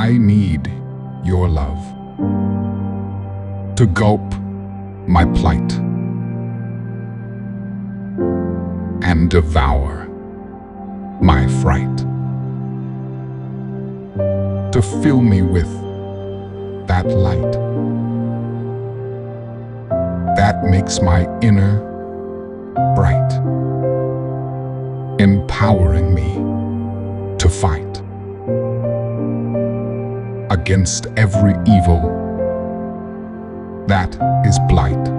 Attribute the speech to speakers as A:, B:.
A: I need your love to gulp my plight and devour my fright, to fill me with that light that makes my inner bright, empowering me to fight against every evil that is blight.